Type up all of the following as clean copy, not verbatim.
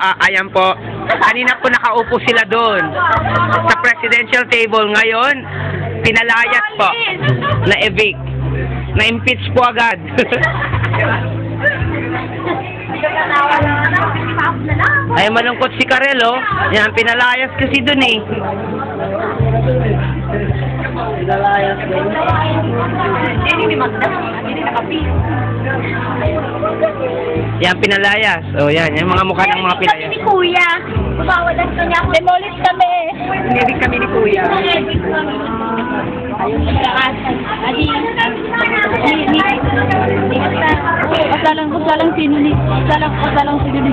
Ayan po. Kanina po nakaupo sila doon sa presidential table. Ngayon, pinalayas po. Na-evict. Na-impeach po agad. Ay, malungkot si Karel, oh. Yan, pinalayas kasi doon eh. Pinalayas din. Yan, pinalayas. Oh, yan. Yung mga mukha ng mga pilayas. Kami ni Kuya. Bawalan ka niya. Demolish kami. Hindi kami ni Kuya. Wasalang sino ni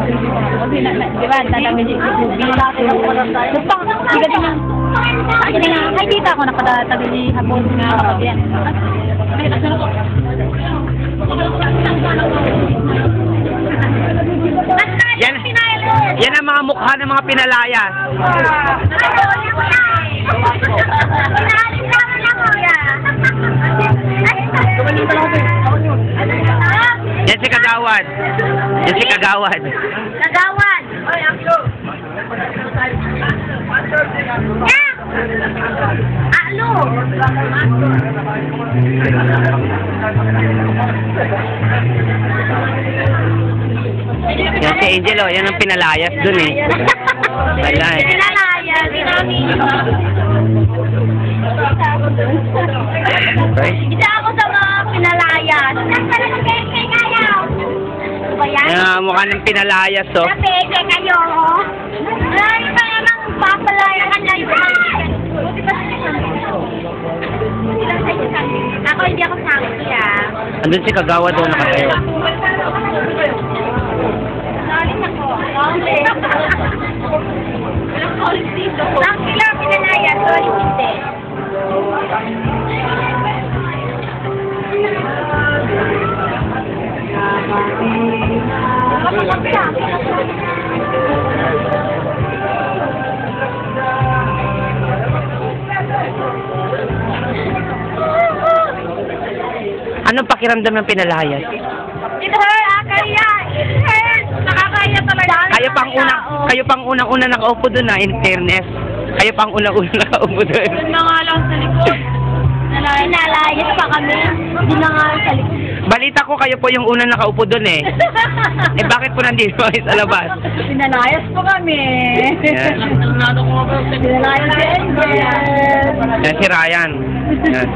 kasi di ba namin ni ay dito ako nakatatabi ni hapon nga yan. Yan ang mga mukha ng mga pinalayas. Yan si Kagawad. Yan si Kagawad. Kagawad. Alo. Yan si Angel, oh. Yan ang pinalayas dun eh. Wala eh. Pinalayas. Okay. Isa ako sa mga pinalayas. Yan ang mukha ng pinalayas, oh. Napeke kayo. Marami pa namang papalayakan lang yung ako hindi ako sangki Andun si Kagawad, oh, nakatayo. Nalit ako. Walang college dito. Sangki lang pinalayas. Sorry, hindi. Anong pakiramdam ng pinalayas? It hurt, kaya. It hurt. Nakakaya talaga. Kayo pang unang-una nakaupo doon na, in fairness. Kayo pang unang-una nakaupo doon. Doon na nga lang sa likod. Pinalayas pa kami. Doon na nga lang sa likod. Balita ko kayo po yung unang nakaupo doon eh. Eh bakit po nandito kayo sa labas? Pinalayas po kami. Yan. Pinalayas si Angel. Yan si Ryan. Yan.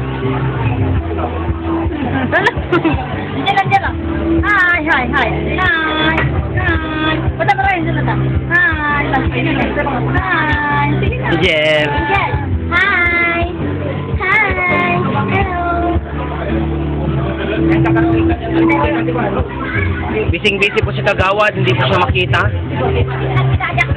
Diyan lang. Hi. Hi. Punta ba kayo dyan lang? Hi. Hi. Sige na. Si Jeff. Angel. Hi. Hello. Bising-busy po si Kagawad, hindi po siya makita. Kita-ayak.